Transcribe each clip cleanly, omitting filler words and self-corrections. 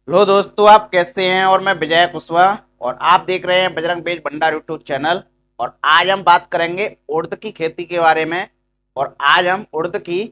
लो दोस्तों, आप कैसे हैं। और मैं विजय कुशवाहा और आप देख रहे हैं बजरंग बेज भंडार यूट्यूब चैनल। और आज हम बात करेंगे उड़द की खेती के बारे में। और आज हम उड़द की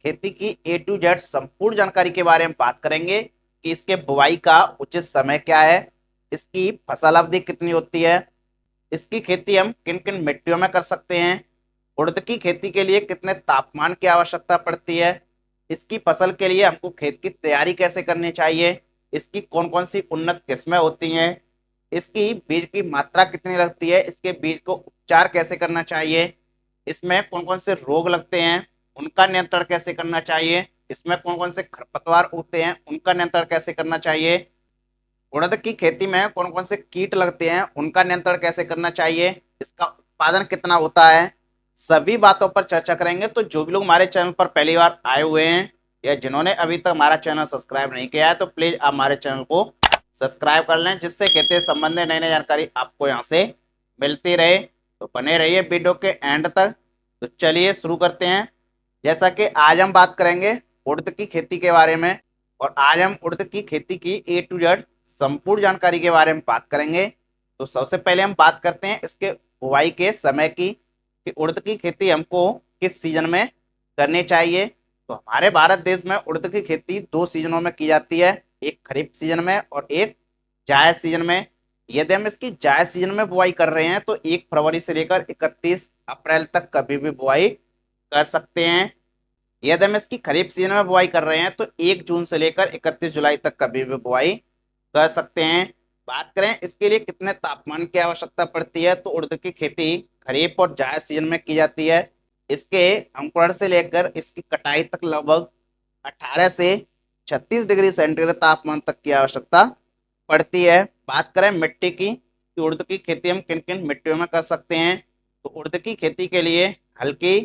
खेती की A to Z संपूर्ण जानकारी के बारे में बात करेंगे कि इसके बुआई का उचित समय क्या है, इसकी फसल अवधि कितनी होती है, इसकी खेती हम किन किन मिट्टियों में कर सकते हैं, उड़द की खेती के लिए कितने तापमान की आवश्यकता पड़ती है, इसकी फसल के लिए हमको खेत की तैयारी कैसे करनी चाहिए, इसकी कौन कौन सी उन्नत किस्में होती हैं, इसकी बीज की मात्रा कितनी लगती है, इसके बीज को उपचार कैसे करना चाहिए, इसमें कौन कौन से रोग लगते हैं उनका नियंत्रण कैसे करना चाहिए, इसमें कौन कौन से खरपतवार उगते हैं उनका नियंत्रण कैसे करना चाहिए, उड़द की खेती में कौन कौन से कीट लगते हैं उनका नियंत्रण कैसे करना चाहिए, इसका उत्पादन कितना होता है, सभी बातों पर चर्चा करेंगे। तो जो भी लोग हमारे चैनल पर पहली बार आए हुए हैं या जिन्होंने अभी तक हमारा चैनल सब्सक्राइब नहीं किया है तो प्लीज आप हमारे चैनल को सब्सक्राइब कर लें, जिससे खेती संबंधी नई नई जानकारी आपको यहाँ से मिलती रहे। तो बने रहिए वीडियो के एंड तक। तो चलिए शुरू करते हैं। जैसा कि आज हम बात करेंगे उड़द की खेती के बारे में, और आज हम उड़द की खेती की A to Z संपूर्ण जानकारी के बारे में बात करेंगे। तो सबसे पहले हम बात करते हैं इसके बुआई के समय की, कि उड़द की खेती हमको किस सीजन में करनी चाहिए। तो हमारे भारत देश में उड़द की खेती दो सीजनों में की जाती है, एक खरीफ सीजन में और एक जायद सीजन में। यदि हम इसकी जायद सीजन में बुआई कर रहे हैं तो 1 फरवरी से लेकर 31 अप्रैल तक कभी भी बुआई कर सकते हैं। यदि हम इसकी खरीफ सीजन में बुआई कर रहे हैं तो 1 जून से लेकर 31 जुलाई तक कभी भी बुआई कर सकते हैं। बात करें इसके लिए कितने तापमान की आवश्यकता पड़ती है, तो उड़द की खेती खरीफ और जायद सीजन में की जाती है। इसके अंकुरण से लेकर इसकी कटाई तक लगभग 18 से 36 डिग्री सेंटीग्रेड तापमान तक की आवश्यकता पड़ती है। बात करें मिट्टी की, कि उड़द की खेती हम किन किन मिट्टियों में कर सकते हैं, तो उड़द की खेती के लिए हल्की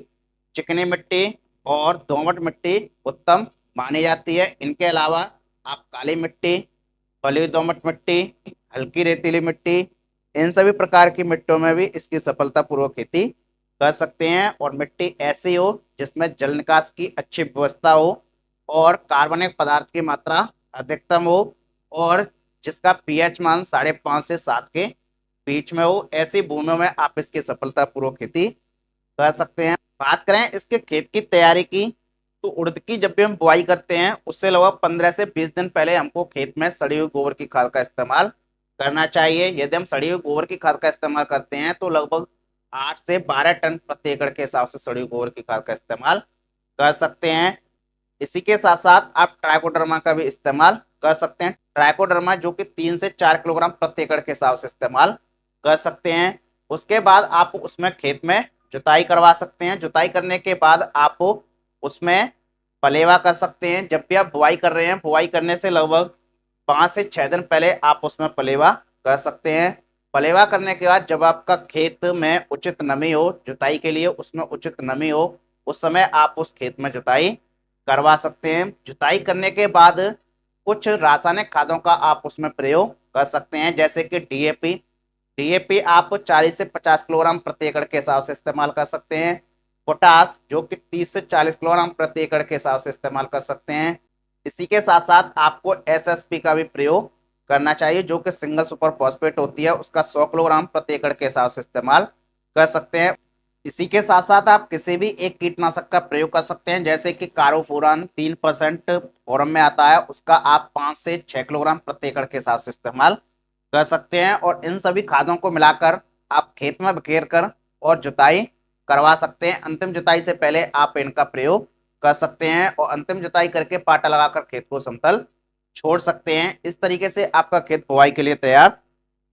चिकनी मिट्टी और दोमट मिट्टी उत्तम मानी जाती है। इनके अलावा आप काली मिट्टी, बलुई दोमट मिट्टी, हल्की रेतीली मिट्टी, इन सभी प्रकार की मिट्टियों में भी इसकी सफलतापूर्वक खेती कर सकते हैं। और मिट्टी ऐसी हो जिसमें जल निकास की अच्छी व्यवस्था हो और कार्बनिक पदार्थ की मात्रा अधिकतम हो और जिसका पीएच मान 5.5 से 7 के बीच में हो, ऐसी भूमियों में आप इसकी सफलतापूर्वक खेती कर सकते हैं। बात करें इसके खेत की तैयारी की, तो उड़द की जब भी हम बुआई करते हैं उससे लगभग 15 से 20 दिन पहले हमको खेत में सड़ी हुई गोबर की खाद का इस्तेमाल करना चाहिए। यदि हम सड़ी हुई गोबर की खाद का इस्तेमाल करते हैं तो लगभग 8 से 12 टन प्रति एकड़ के हिसाब से सड़ी हुई गोबर की खाद का इस्तेमाल कर सकते हैं। इसी के साथ साथ आप ट्राइकोडर्मा का भी इस्तेमाल कर सकते हैं। ट्राइकोडर्मा जो कि 3 से 4 किलोग्राम प्रति एकड़ के हिसाब से इस्तेमाल कर सकते हैं। उसके बाद आप उसमें खेत में जुताई करवा सकते हैं। जुताई करने के बाद आप उसमें पलेवा कर सकते हैं। जब भी आप बुआई कर रहे हैं, बुआई करने से लगभग 5 से 6 दिन पहले आप उसमें पलेवा कर सकते हैं। पलेवा करने के बाद जब आपका खेत में उचित नमी हो, जुताई के लिए उसमें उचित नमी हो, उस समय आप उस खेत में जुताई करवा सकते हैं। जुताई करने के बाद कुछ रासायनिक खादों का आप उसमें प्रयोग कर सकते हैं, जैसे कि डीएपी। डीएपी आप 40 से 50 किलोग्राम प्रति एकड़ के हिसाब से इस्तेमाल कर सकते हैं। पोटास जो कि 30 से 40 किलोग्राम प्रति एकड़ के हिसाब से इस्तेमाल कर सकते हैं। इसी के साथ साथ आपको एसएसपी का भी प्रयोग करना चाहिए, जो कि सिंगल सुपर फॉस्फेट होती है, उसका 100 किलोग्राम प्रति एकड़ के हिसाब से इस्तेमाल कर सकते हैं। इसी के साथ साथ आप किसी भी एक कीटनाशक का प्रयोग कर सकते हैं, जैसे कि कारोफोरान 3% फॉर्म में आता है, उसका आप 5 से 6 किलोग्राम प्रति एकड़ के हिसाब से इस्तेमाल कर सकते हैं। और इन सभी खादों को मिलाकर आप खेत में बिखेर कर और जुताई करवा सकते हैं। अंतिम जुताई से पहले आप इनका प्रयोग कर सकते हैं और अंतिम जुताई करके पाटा लगाकर खेत को समतल छोड़ सकते हैं। इस तरीके से आपका खेत बुआई के लिए तैयार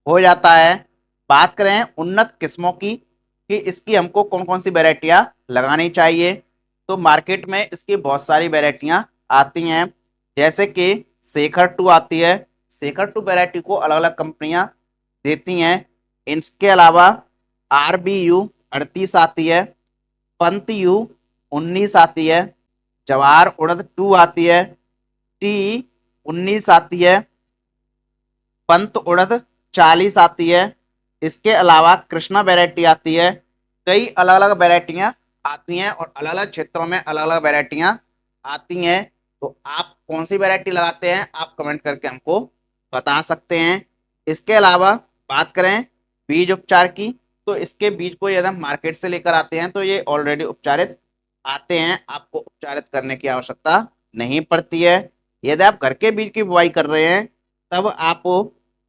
हो जाता है। बात करें उन्नत किस्मों की, कि इसकी हमको कौन कौन सी वेराइटियां लगानी चाहिए, तो मार्केट में इसकी बहुत सारी वेराइटियां आती हैं, जैसे कि शेखर 2 आती है। शेखर 2 वेराइटी को अलग अलग कंपनियां देती हैं। इसके अलावा RBU 38 आती है, पंत U 19 आती है, जवाहर उड़द 2 आती है, T 19 आती है, पंत उड़द 40 आती है। इसके अलावा कृष्णा वैरायटी आती है। कई अलग अलग वैरायटियां आती हैं और अलग अलग क्षेत्रों में अलग अलग वैरायटियां आती हैं। तो आप कौन सी वैरायटी लगाते हैं आप कमेंट करके हमको बता सकते हैं। इसके अलावा बात करें बीज उपचार की, तो इसके बीज को यदि हम मार्केट से लेकर आते हैं तो ये ऑलरेडी उपचारित आते हैं, आपको उपचारित करने की आवश्यकता नहीं पड़ती है। यदि आप घर के बीज की बुआई कर रहे हैं तब आप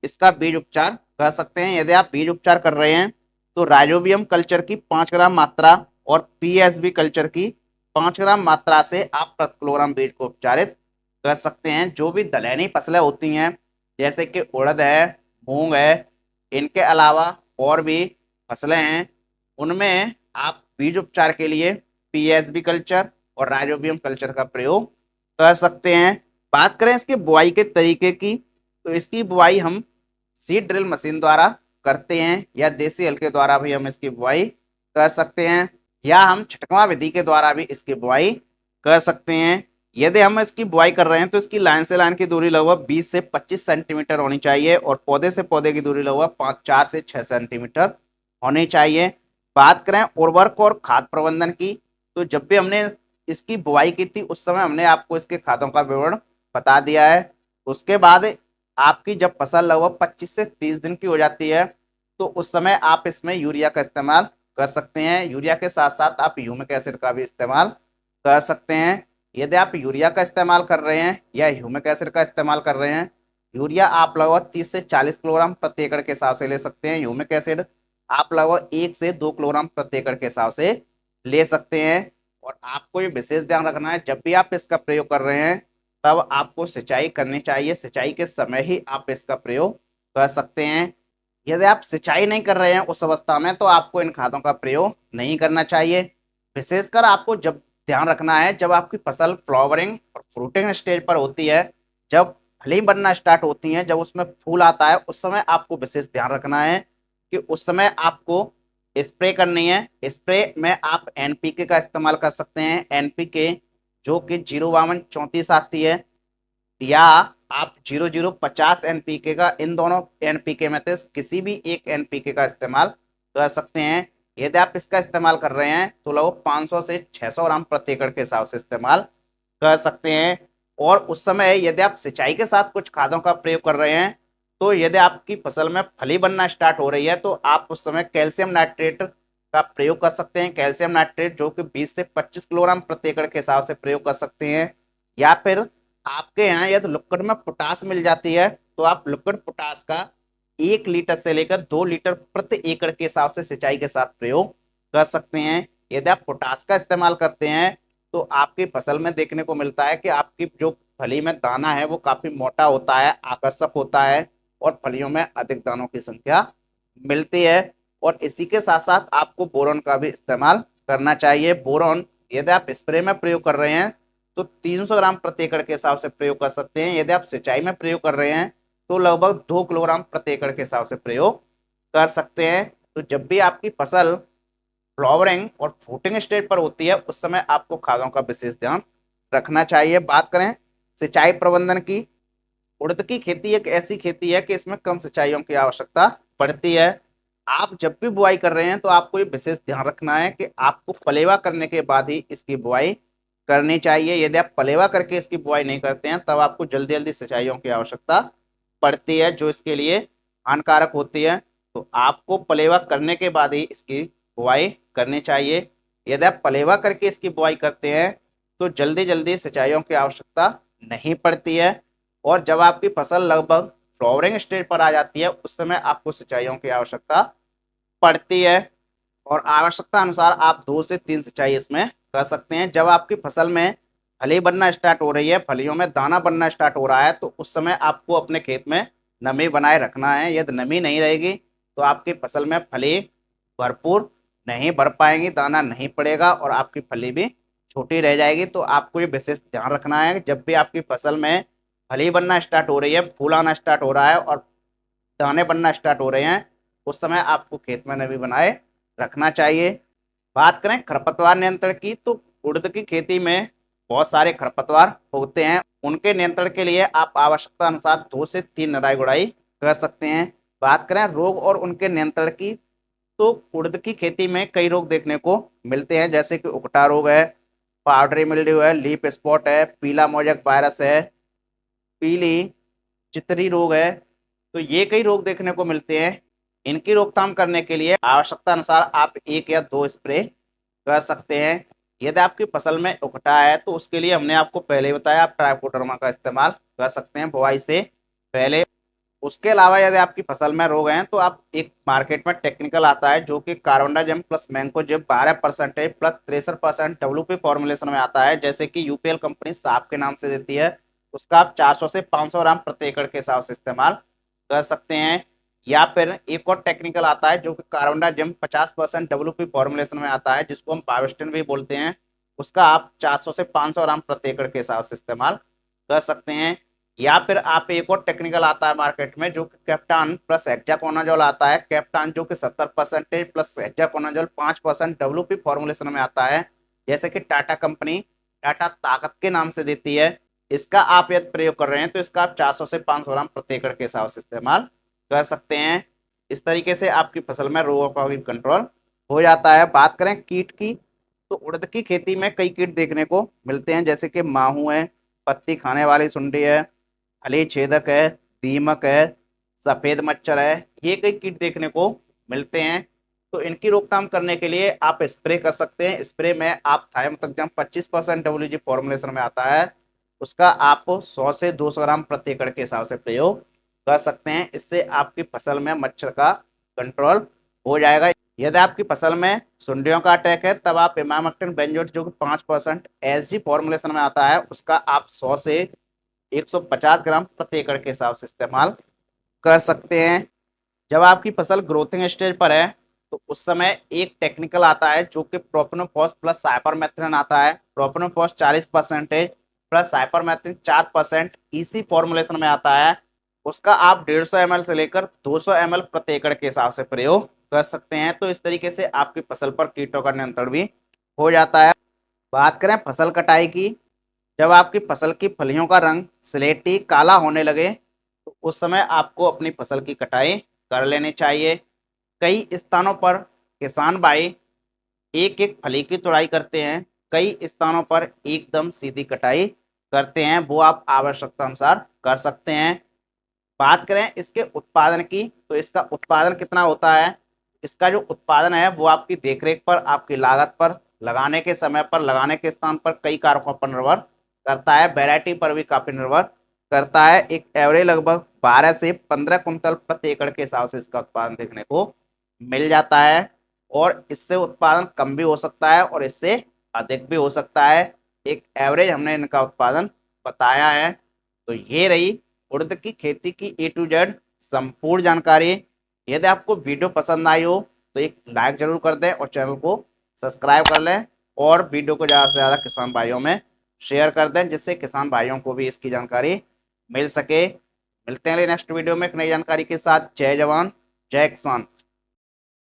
इसका बीज उपचार कर सकते हैं। यदि आप बीज उपचार कर रहे हैं तो राइजोबियम कल्चर की 5 ग्राम मात्रा और पीएसबी कल्चर की 5 ग्राम मात्रा से आप प्रति किलोग्राम बीज को उपचारित कर सकते हैं। जो भी दलहनी फसलें होती हैं जैसे कि उड़द है, मूंग है, इनके अलावा और भी फसलें हैं, उनमें आप बीज उपचार के लिए पीएसबी कल्चर और राइजोबियम कल्चर का प्रयोग कर सकते हैं। बात करें इसके बुआई के तरीके की, तो इसकी बुआई हम सीड ड्रिल मशीन द्वारा करते हैं या देसी हल के द्वारा भी हम इसकी बुआई कर सकते हैं, या हम छिटकवा विधि के द्वारा भी इसकी बुआई कर सकते हैं। यदि हम इसकी बुआई कर रहे हैं तो इसकी लाइन से लाइन की दूरी लगभग 20 से 25 सेंटीमीटर होनी चाहिए और पौधे से पौधे की दूरी लगभग 4 से 6 सेंटीमीटर होनी चाहिए। बात करें उर्वरक और खाद प्रबंधन की, तो जब भी हमने इसकी बुआई की थी उस समय हमने आपको इसके खादों का विवरण बता दिया है। उसके बाद आपकी जब फसल लगभग 25 से 30 दिन की हो जाती है तो उस समय आप इसमें यूरिया का इस्तेमाल कर सकते हैं। यूरिया के साथ साथ आप ह्यूमिक एसिड का भी इस्तेमाल कर सकते हैं। यदि आप यूरिया का इस्तेमाल कर रहे हैं या ह्यूमिक एसिड का इस्तेमाल कर रहे हैं, यूरिया आप लगभग 30 से 40 किलोग्राम प्रति एकड़ के हिसाब से ले सकते हैं। ह्यूमिक एसिड आप लगभग 1 से 2 किलोग्राम प्रति एकड़ के हिसाब से ले सकते हैं। और आपको ये विशेष ध्यान रखना है, जब भी आप इसका प्रयोग कर रहे हैं तब आपको सिंचाई करनी चाहिए। सिंचाई के समय ही आप इसका प्रयोग कर सकते हैं। यदि आप सिंचाई नहीं कर रहे हैं उस अवस्था में तो आपको इन खादों का प्रयोग नहीं करना चाहिए। विशेषकर आपको जब ध्यान रखना है जब आपकी फसल फ्लावरिंग और फ्रूटिंग स्टेज पर होती है, जब फली बनना स्टार्ट होती है, जब उसमें फूल आता है, उस समय आपको विशेष ध्यान रखना है कि उस समय आपको स्प्रे करनी है। स्प्रे में आप एनपीके का इस्तेमाल कर सकते हैं। एनपीके जो कि 05234 आती है, या आप 0050 एनपीके का, इन दोनों एनपीके में से किसी भी एक एनपीके का इस्तेमाल कर सकते हैं। यदि आप इसका इस्तेमाल कर रहे हैं तो लगभग 500 से 600 ग्राम प्रति एकड़ के हिसाब से इस्तेमाल कर सकते हैं। और उस समय यदि आप सिंचाई के साथ कुछ खादों का प्रयोग कर रहे हैं तो यदि आपकी फसल में फली बनना स्टार्ट हो रही है तो आप उस समय कैल्शियम नाइट्रेट का प्रयोग कर सकते हैं। कैल्शियम नाइट्रेट जो कि 20 से 25 किलोग्राम प्रति एकड़ के हिसाब से प्रयोग कर सकते हैं। या फिर आपके यहाँ यदि लिक्विड में पोटास मिल जाती है तो आप लिक्विड पोटास का 1 लीटर से लेकर 2 लीटर प्रति एकड़ के हिसाब से सिंचाई के साथ प्रयोग कर सकते हैं। यदि आप पोटास का इस्तेमाल करते हैं तो आपकी फसल में देखने को मिलता है कि आपकी जो फली में दाना है वो काफी मोटा होता है, आकर्षक होता है और फलियों में अधिक दानों की संख्या मिलती है। और इसी के साथ साथ आपको बोरॉन का भी इस्तेमाल करना चाहिए। बोरॉन यदि आप स्प्रे में प्रयोग कर रहे हैं तो 300 ग्राम प्रति एकड़ के हिसाब से प्रयोग कर सकते हैं। यदि आप सिंचाई में प्रयोग कर रहे हैं तो लगभग 2 किलोग्राम प्रति एकड़ के हिसाब से प्रयोग कर सकते हैं। तो जब भी आपकी फसल फ्लावरिंग और फ्रूटिंग स्टेज पर होती है उस समय आपको खादों का विशेष ध्यान रखना चाहिए। बात करें सिंचाई प्रबंधन की, उड़द की खेती एक ऐसी खेती है कि इसमें कम सिंचाइयों की आवश्यकता पड़ती है। आप जब भी बुआई कर रहे हैं तो आपको ये विशेष ध्यान रखना है कि आपको पलेवा करने के बाद ही इसकी बुआई करनी चाहिए। यदि आप पलेवा करके इसकी बुआई नहीं करते हैं तब आपको जल्दी जल्दी सिंचाइयों की आवश्यकता पड़ती है जो इसके लिए हानिकारक होती है। तो आपको पलेवा करने के बाद ही इसकी बुआई करनी चाहिए। यदि आप पलेवा करके इसकी बुआई करते हैं तो जल्दी जल्दी सिंचाइयों की आवश्यकता नहीं पड़ती है। और जब आपकी फसल लगभग फ्लावरिंग स्टेज पर आ जाती है उस समय आपको सिंचाइयों की आवश्यकता पड़ती है। और आवश्यकता अनुसार आप 2 से 3 सिंचाई इसमें कर सकते हैं। जब आपकी फसल में फली बनना स्टार्ट हो रही है, फलियों में दाना बनना स्टार्ट हो रहा है, तो उस समय आपको अपने खेत में नमी बनाए रखना है। यदि नमी नहीं रहेगी तो आपकी फसल में फली भरपूर नहीं भर पाएंगी, दाना नहीं पड़ेगा और आपकी फली भी छोटी रह जाएगी। तो आपको ये विशेष ध्यान रखना है जब भी आपकी फसल में फली बनना स्टार्ट हो रही है, फूल आना स्टार्ट हो रहा है और दाने बनना स्टार्ट हो रहे हैं, उस समय आपको खेत में नमी बनाए रखना चाहिए। बात करें खरपतवार नियंत्रण की, तो उड़द की खेती में बहुत सारे खरपतवार होते हैं। उनके नियंत्रण के लिए आप आवश्यकता अनुसार 2 से 3 निराई गुड़ाई कर सकते हैं। बात करें रोग और उनके नियंत्रण की, तो उड़द की खेती में कई रोग देखने को मिलते हैं जैसे कि उकटा रोग है, पाउडरी मिल्ड्यू है, लीफ स्पॉट है, पीला मोजक वायरस है, पीली चितरी रोग है। तो ये कई रोग देखने को मिलते हैं। इनकी रोकथाम करने के लिए आवश्यकता अनुसार आप 1 या 2 स्प्रे कर सकते हैं। यदि आपकी फसल में उकठा है तो उसके लिए हमने आपको पहले ही बताया, आप ट्राइकोडर्मा का इस्तेमाल कर सकते हैं बुआई से पहले। उसके अलावा यदि आपकी फसल में रोग हैं तो आप एक मार्केट में टेक्निकल आता है जो कि कार्बोंडाजिम प्लस मैंकोजेब 12% प्लस 63% डब्ल्यूपी फॉर्मुलेशन में आता है, जैसे कि यूपीएल कंपनी साफ के नाम से देती है। उसका आप 400 से 500 ग्राम प्रति एकड़ के हिसाब से इस्तेमाल कर सकते हैं। या फिर एक और टेक्निकल आता है जो कि कार्बोंडाजिम 50% डब्ल्यूपी फॉर्मुलेशन में आता है, जिसको हम पावेस्टिन भी बोलते हैं। उसका आप 400 से 500 ग्राम प्रति एकड़ के हिसाब से इस्तेमाल कर सकते हैं। या फिर आप एक और टेक्निकल आता है मार्केट में जो कि कैप्टान प्लस हेक्साकोनाजोल आता है। कैप्टान जो कि 70% प्लस हेक्साकोनाजोल 5% डब्ल्यूपी फॉर्मुलेशन में आता है, जैसे कि टाटा कंपनी टाटा ताकत के नाम से देती है। इसका आप यदि प्रयोग कर रहे हैं तो इसका आप 400 से 500 ग्राम प्रति एकड़ के हिसाब से इस्तेमाल कर सकते हैं। इस तरीके से आपकी फसल में रोगों का भी कंट्रोल हो जाता है। बात करें कीट की, तो उड़द की खेती में कई कीट देखने को मिलते हैं, जैसे कि माहू है, पत्ती खाने वाली सुंडी है, फली छेदक है, दीमक है, सफेद मच्छर है। ये कई कीट देखने को मिलते हैं। तो इनकी रोकथाम करने के लिए आप स्प्रे कर सकते हैं। स्प्रे में आप थाइमोथैक्सम 25% डब्ल्यूजी फॉर्मुलेशन में आता है, उसका आप 100 से 200 ग्राम प्रति एकड़ के हिसाब से प्रयोग कर सकते हैं। इससे आपकी फसल में मच्छर का कंट्रोल हो जाएगा। यदि आपकी फसल में सुंडियों का अटैक है तब आप इमामेक्टिन बेंजोएट जो कि 5% एसजी फॉर्मुलेशन में आता है, उसका आप 100 से 150 ग्राम प्रति एकड़ के हिसाब से इस्तेमाल कर सकते हैं। जब आपकी फसल ग्रोथिंग स्टेज पर है तो उस समय एक टेक्निकल आता है जो कि प्रोपेनोफॉस प्लस साइपरमेथ्रिन आता है। प्रोपेनोफॉस 40% प्लस साइपरमेथ्रिन 4% इसी फॉर्मुलेशन में आता है। उसका आप 150 ml से लेकर 200 ml प्रति एकड़ के हिसाब से प्रयोग कर सकते हैं। तो इस तरीके से आपकी फसल पर कीटों का नियंत्रण भी हो जाता है। बात करें फसल कटाई की, जब आपकी फसल की फलियों का रंग स्लेटी काला होने लगे तो उस समय आपको अपनी फसल की कटाई कर लेनी चाहिए। कई स्थानों पर किसान भाई एक एक फली की तुड़ाई करते हैं, कई स्थानों पर एकदम सीधी कटाई करते हैं, वो आप आवश्यकता अनुसार कर सकते हैं। बात करें इसके उत्पादन की, तो इसका उत्पादन कितना होता है। इसका जो उत्पादन है वो आपकी देखरेख पर, आपकी लागत पर, लगाने के समय पर, लगाने के स्थान पर कई कारकों पर निर्भर करता है। वैरायटी पर भी काफी निर्भर करता है। एक एवरेज लगभग 12 से 15 कुंतल प्रति एकड़ के हिसाब से इसका उत्पादन देखने को मिल जाता है, और इससे उत्पादन कम भी हो सकता है और इससे अधिक भी हो सकता है। एक एवरेज हमने इनका उत्पादन बताया है। तो ये रही उड़द की खेती की A to Z संपूर्ण जानकारी। यदि आपको वीडियो पसंद आई हो तो एक लाइक जरूर कर दें और चैनल को सब्सक्राइब कर लें, और वीडियो को ज़्यादा से ज़्यादा किसान भाइयों में शेयर कर दें, जिससे किसान भाइयों को भी इसकी जानकारी मिल सके। मिलते हैं नेक्स्ट वीडियो में एक नई जानकारी के साथ। जय जवान जय किसान।